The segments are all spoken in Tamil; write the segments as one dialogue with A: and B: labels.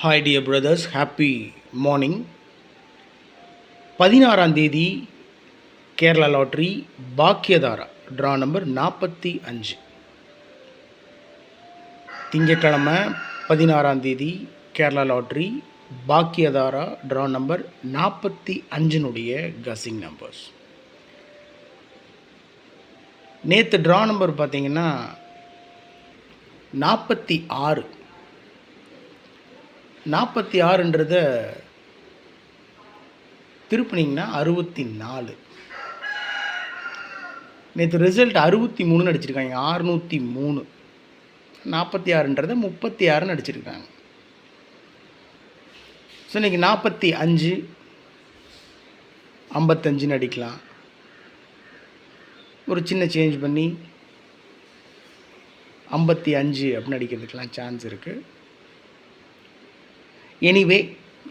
A: Hi dear brothers, happy morning. 16ஆம் தேதி Kerala lottery Bhagyathara draw number 45. திங்கட்கிழமை 16ஆம் தேதி Kerala lottery Bhagyathara draw number 45னுடைய கசிங் நம்பர்ஸ். நேற்று ட்ரா நம்பர் பார்த்தீங்கன்னா 46. 46ன்றத திருப்பினீங்கன்னா 64. நேற்று ரிசல்ட் 63ன்னு அடிச்சிருக்காங்க. 603. 46ன்றதை 36ன்னு அடிச்சிருக்காங்க. ஸோ இன்றைக்கி 45 55ன்னு அடிக்கலாம். ஒரு சின்ன சேஞ்ச் பண்ணி 55 அப்படின்னு அடிக்கிறதுக்கெலாம் சான்ஸ் இருக்குது. எனிவே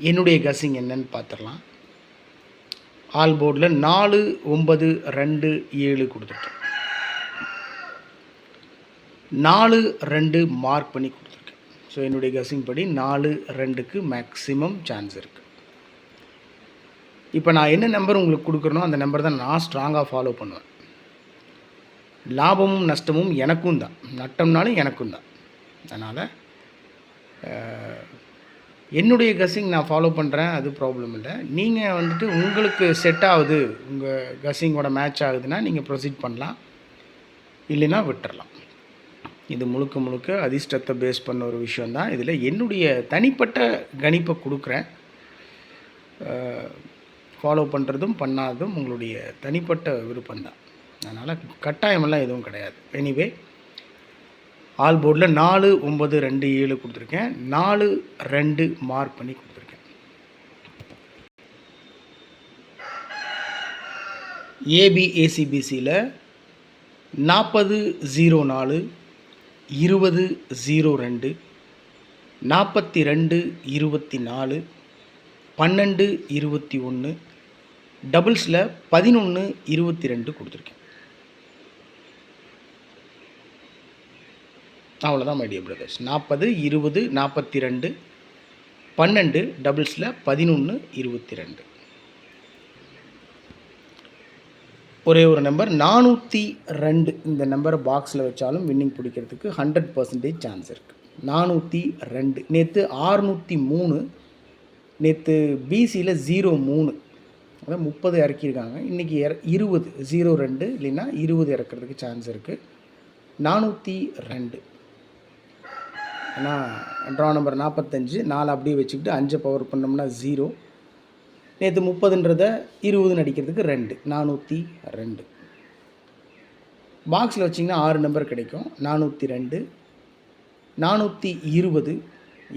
A: என்னுடைய கசிங் என்னன்னு பார்த்துடலாம். ஆல் போர்டில் 4 9 2 7 கொடுத்துருக்கேன். 4 2 மார்க் பண்ணி கொடுத்துருக்கேன். ஸோ என்னுடைய கசிங் படி 4 2க்கு மேக்ஸிமம் சான்ஸ் இருக்குது. இப்போ நான் என்ன நம்பர் உங்களுக்கு கொடுக்குறனோ அந்த நம்பர் தான் நான் ஸ்ட்ராங்காக ஃபாலோ பண்ணுவேன். லாபமும் நஷ்டமும் எனக்கும் தான், நட்டம்னாலும் எனக்கும் தான். அதனால் என்னுடைய கசிங் நான் ஃபாலோ பண்ணுறேன், அது ப்ராப்ளம் இல்லை. நீங்கள் வந்துட்டு உங்களுக்கு செட் ஆகுது, உங்கள் கசிங்கோட மேட்ச் ஆகுதுன்னா நீங்கள் ப்ரொசீட் பண்ணலாம், இல்லைன்னா விட்டுறலாம். இது முழுக்க முழுக்க அதிர்ஷ்டத்தை பேஸ் பண்ண ஒரு விஷயந்தான். இதில் என்னுடைய தனிப்பட்ட கணிப்பை கொடுக்குறேன். ஃபாலோ பண்ணுறதும் பண்ணாததும் உங்களுடைய தனிப்பட்ட விருப்பம்தான். அதனால் கட்டாயமெல்லாம் எதுவும் கிடையாது. எனிவே ஆல் போர்டில் 4 9 2 7 கொடுத்துருக்கேன். 4 2 மார்க் பண்ணி கொடுத்துருக்கேன். ஏபிஏசிபிசியில் 40 04 20 02 42 24 12 21 டபுள்ஸில் 11 22 கொடுத்துருக்கேன். அவ்வளோதான் மை டியர் பிரதர்ஸ். 40 20 42 12 டபுள்ஸில் 11 22. ஒரே ஒரு நம்பர் 402. இந்த நம்பரை பாக்ஸில் வச்சாலும் வின்னிங் பிடிக்கிறதுக்கு 100% சான்ஸ் இருக்குது. 402. நேற்று 603. நேற்று பிசியில் 03, அதான் 30 இறக்கியிருக்காங்க. இன்றைக்கி 20 02 இல்லைன்னா 20 இறக்கிறதுக்கு சான்ஸ் இருக்குது. 402. ஏன்னா ட்ரா நம்பர் 45, 4 அப்படியே வச்சுக்கிட்டு 5 பவர் பண்ணோம்னா 0. நேற்று 30ன்றதை 20ன்னு அடிக்கிறதுக்கு 2, 402. பாக்ஸில் வச்சிங்கன்னா 6 நம்பர் கிடைக்கும். 402 420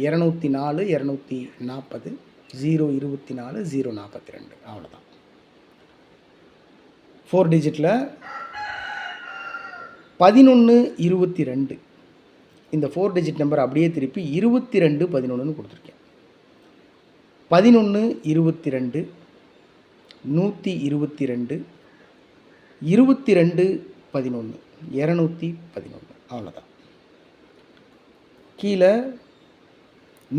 A: 204 240 024 042. அவ்வளோதான். 4 டிஜிட்டில் 11 22. இந்த 4 டிஜிட் நம்பர் அப்படியே திருப்பி 22 11ன்னு கொடுத்துருக்கேன். 11 22 122 22 11 211. அவ்வளோதான். கீழே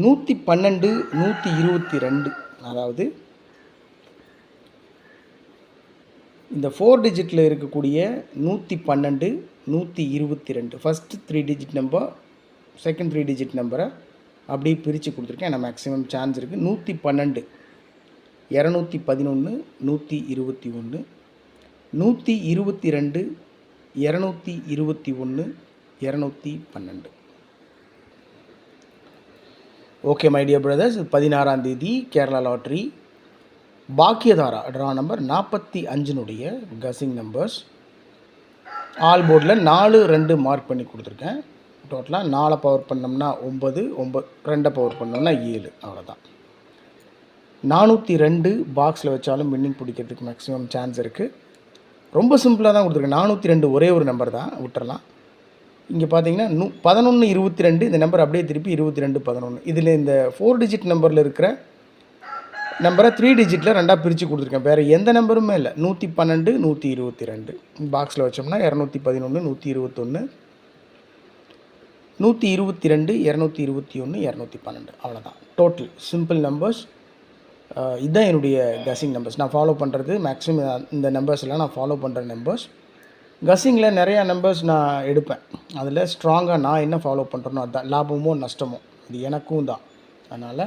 A: 112 122. அதாவது இந்த 4 டிஜிட்டில் இருக்கக்கூடிய 112 122 first 3 digit number, second 3 digit நம்பரை அப்படியே பிரித்து கொடுத்துருக்கேன். ஏன்னா மேக்ஸிமம் சான்ஸ் இருக்குது. 112 211 121 122 221 212. ஓகே மை டியர் பிரதர்ஸ், 16ஆம் தேதி Kerala lottery Bhagyathara draw number 45னுடைய கசிங் நம்பர்ஸ். ஆல் போர்டில் 4 2 மார்க் பண்ணி கொடுத்துருக்கேன். டோட்டலாக 4 பவர் பண்ணோம்னா 9 2 பவர் பண்ணோம்னா 7. அவ்வளோதான். 402 பாக்ஸில் வச்சாலும் வின்னிங் பிடிக்கிறதுக்கு மேக்ஸிமம் சான்ஸ் இருக்குது. ரொம்ப சிம்பிளாக தான் கொடுத்துருக்கேன். 402 ஒரே ஒரு நம்பர் தான், விட்டுறலாம். இங்கே பார்த்தீங்கன்னா 11 22. இந்த நம்பர் அப்படியே திருப்பி 22 11. இதில் இந்த 4 டிஜிட் நம்பரில் இருக்கிற நம்பரை 3 டிஜிட்டில் 2ஆக பிரித்து கொடுத்துருக்கேன். வேறு எந்த நம்பருமே இல்லை. 112 122 பாக்ஸில் வச்சோம்னா 211 121 122, 221, 212 அவ்வளோதான் டோட்டல் சிம்பிள் நம்பர்ஸ். இதுதான் என்னுடைய கஸிங் நம்பர்ஸ். நான் ஃபாலோ பண்ணுறது மேக்ஸிமம் இந்த நம்பர்ஸ்லாம் நான் ஃபாலோ பண்ணுற நம்பர்ஸ். கஸிங்கில் நிறையா நம்பர்ஸ் நான் எடுப்பேன். அதில் ஸ்ட்ராங்காக நான் என்ன ஃபாலோ பண்ணுறேனோ அதுதான், லாபமோ நஷ்டமோ அது எனக்கும் தான். அதனால்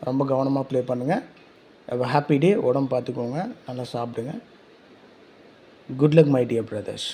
A: ரொம்ப கவனமாக ப்ளே பண்ணுங்கள். Happy day. உடம்பு பார்த்துக்கோங்க, நல்லா சாப்பிடுங்க. Good luck my dear brothers.